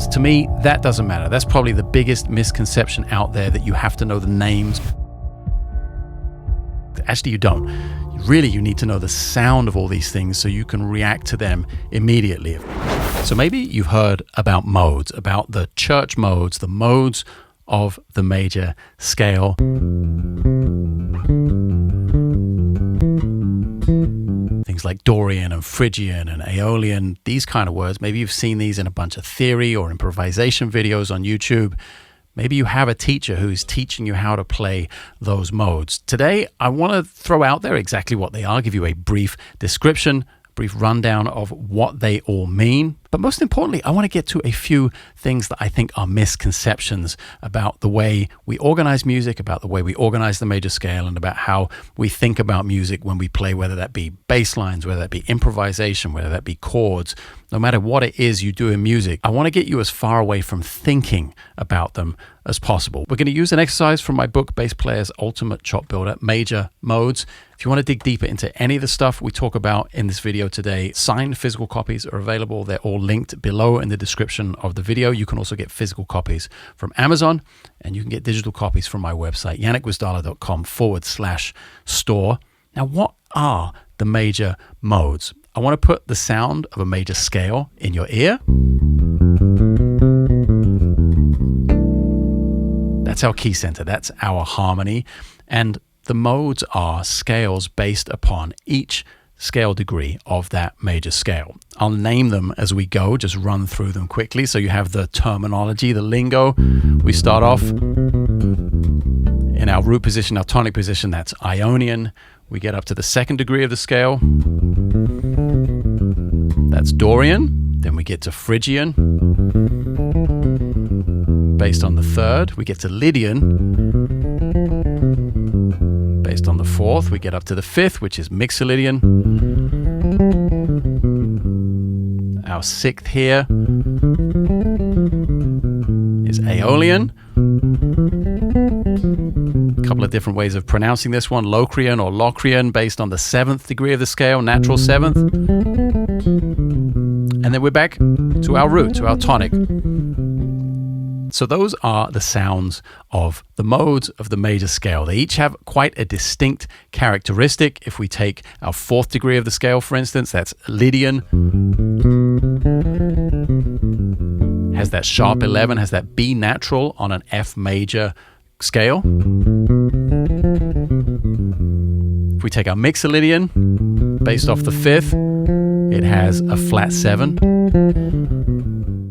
chords. To me, that doesn't matter. That's probably the biggest misconception out there, that you have to know the names. Actually, you don't. Really, you need to know the sound of all these things so you can react to them immediately. So maybe you've heard about modes, about the church modes, the modes of the major scale. Things like Dorian and Phrygian and Aeolian, these kind of words. Maybe you've seen these in a bunch of theory or improvisation videos on YouTube. Maybe you have a teacher who's teaching you how to play those modes. Today, I want to throw out there exactly what they are, give you a brief description, brief rundown of what they all mean. But most importantly, I want to get to a few things that I think are misconceptions about the way we organize music, about the way we organize the major scale, and about how we think about music when we play, whether that be bass lines, whether that be improvisation, whether that be chords. No matter what it is you do in music, I want to get you as far away from thinking about them as possible. We're going to use an exercise from my book, Bass Player's Ultimate Chop Builder, Major Modes. If you want to dig deeper into any of the stuff we talk about in this video today, signed physical copies are available. They're all linked below in the description of the video. You can also get physical copies from Amazon, and you can get digital copies from my website, yannickwisdala.com/store. Now, what are the major modes? I want to put the sound of a major scale in your ear. That's our key center. That's our harmony. And the modes are scales based upon each scale degree of that major scale. I'll name them as we go, just run through them quickly so you have the terminology, the lingo. We start off in our root position, our tonic position, that's Ionian. We get up to the second degree of the scale. That's Dorian. Then we get to Phrygian. Based on the third, we get to Lydian. Based on the fourth, we get up to the fifth, which is Mixolydian. Our sixth here is Aeolian. A couple of different ways of pronouncing this one, Locrian or Locrian, based on the seventh degree of the scale, natural seventh. And then we're back to our root, to our tonic. So those are the sounds of the modes of the major scale. They each have quite a distinct characteristic. If we take our fourth degree of the scale, for instance, that's Lydian. Has that sharp 11, has that B natural on an F major scale. If we take our Mixolydian, based off the fifth, it has a flat 7,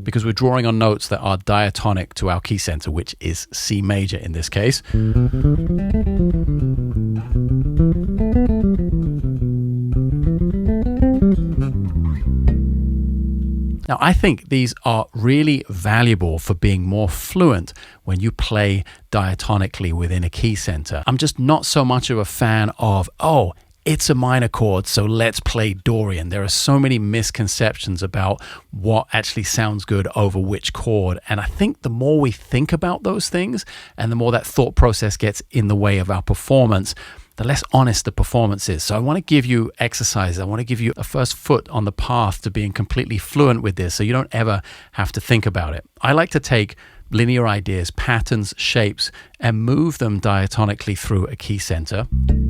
because we're drawing on notes that are diatonic to our key center, which is C major in this case. Now, I think these are really valuable for being more fluent when you play diatonically within a key center. I'm just not so much of a fan of, oh, it's a minor chord, so let's play Dorian. There are so many misconceptions about what actually sounds good over which chord. And I think the more we think about those things and the more that thought process gets in the way of our performance, the less honest the performance is. So I want to give you exercises. I want to give you a first foot on the path to being completely fluent with this so you don't ever have to think about it. I like to take linear ideas, patterns, shapes, and move them diatonically through a key center,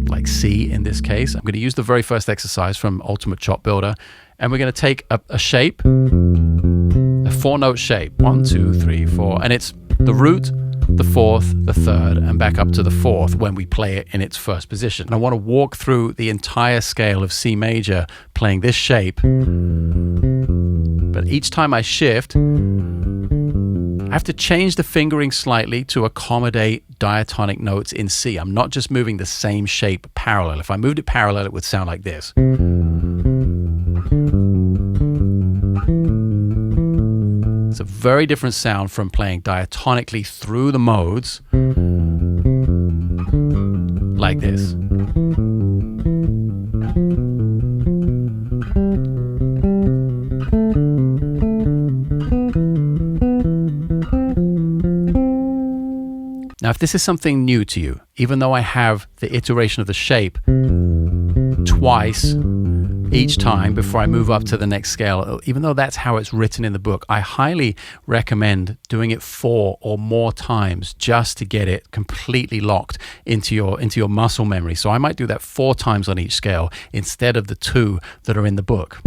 like C in this case. I'm going to use the very first exercise from Ultimate Chop Builder, and we're going to take a shape, a 4-note shape, 1, 2, 3, 4, and it's the root, the fourth, the third, and back up to the fourth when we play it in its first position. And I want to walk through the entire scale of C major playing this shape, but each time I shift, I have to change the fingering slightly to accommodate diatonic notes in C. I'm not just moving the same shape parallel. If I moved it parallel, it would sound like this. It's a very different sound from playing diatonically through the modes like this. Now, if this is something new to you, even though I have the iteration of the shape twice, each time before I move up to the next scale. Even though that's how it's written in the book, I highly recommend doing it 4 or more times just to get it completely locked into your muscle memory. So I might do that 4 times on each scale instead of the 2 that are in the book.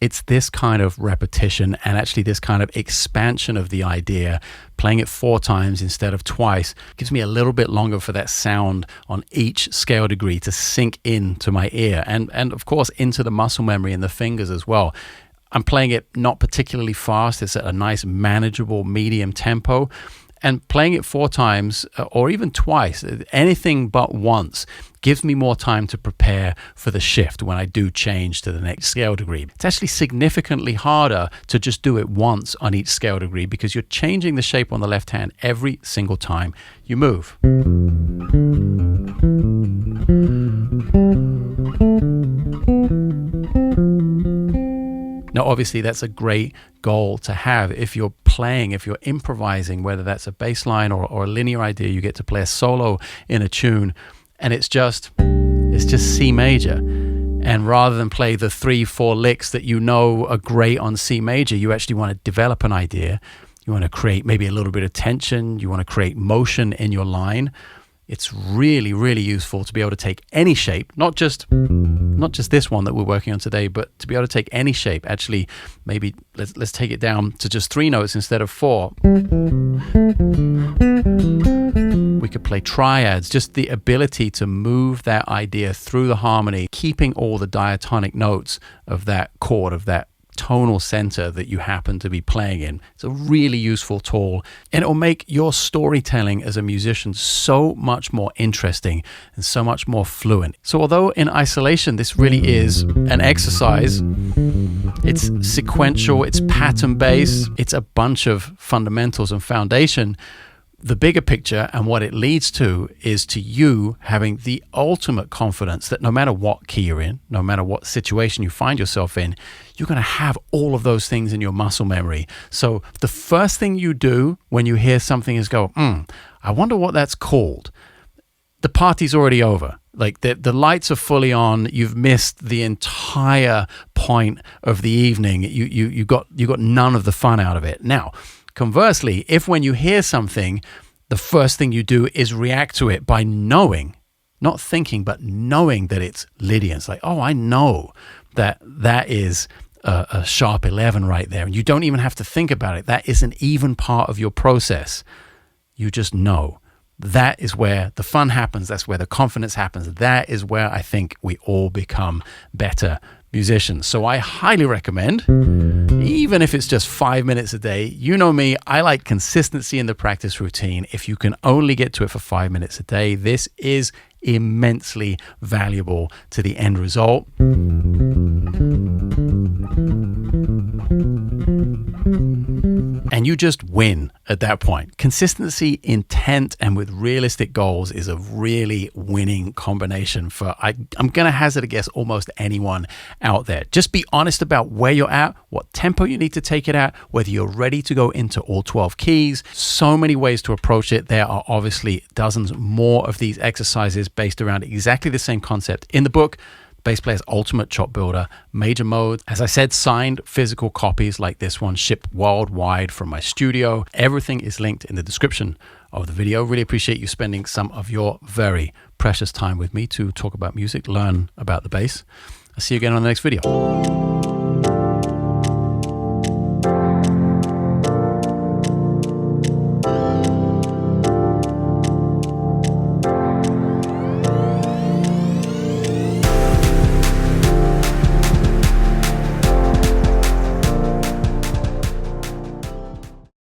It's this kind of repetition and actually this kind of expansion of the idea, playing it 4 times instead of twice, gives me a little bit longer for that sound on each scale degree to sink into my ear and of course into the muscle memory in the fingers as well. I'm playing it not particularly fast. It's at a nice manageable medium tempo. And playing it 4 times or even twice, anything but once, gives me more time to prepare for the shift when I do change to the next scale degree. It's actually significantly harder to just do it once on each scale degree because you're changing the shape on the left hand every single time you move. Now, obviously, that's a great goal to have if you're playing, if you're improvising, whether that's a bass line or a linear idea, you get to play a solo in a tune, and it's just C major. And rather than play the 3-4 licks that you know are great on C major, you actually want to develop an idea. You want to create maybe a little bit of tension. You want to create motion in your line. It's really, really useful to be able to take any shape, not just this one that we're working on today, but to be able to take any shape. Actually, maybe let's take it down to just 3 notes instead of 4. We could play triads, just the ability to move that idea through the harmony, keeping all the diatonic notes of that chord, of that tonal center that you happen to be playing in. It's a really useful tool, and it will make your storytelling as a musician so much more interesting and so much more fluent. So although in isolation this really is an exercise, it's sequential, it's pattern based, it's a bunch of fundamentals and foundation. The bigger picture and what it leads to is to you having the ultimate confidence that no matter what key you're in, no matter what situation you find yourself in, you're going to have all of those things in your muscle memory. So the first thing you do when you hear something is go, I wonder what that's called. The party's already over. Like the lights are fully on. You've missed the entire point of the evening. You got none of the fun out of it. Now, conversely, if when you hear something, the first thing you do is react to it by knowing, not thinking, but knowing that it's Lydian. It's like, oh, I know that is a sharp 11 right there. And you don't even have to think about it. That isn't even part of your process. You just know. That is where the fun happens. That's where the confidence happens. That is where I think we all become better musicians. So I highly recommend, even if it's just 5 minutes a day. You know me, I like consistency in the practice routine. If you can only get to it for 5 minutes a day, this is immensely valuable to the end result. And you just win at that point. Consistency, intent, and with realistic goals is a really winning combination for, I'm going to hazard a guess, almost anyone out there. Just be honest about where you're at, what tempo you need to take it at, whether you're ready to go into all 12 keys. So many ways to approach it. There are obviously dozens more of these exercises based around exactly the same concept in the book, Bass Player's Ultimate Chop Builder, Major Mode. As I said, signed physical copies like this one ship worldwide from my studio. Everything is linked in the description of the video. Really appreciate you spending some of your very precious time with me to talk about music, learn about the bass. I'll see you again on the next video.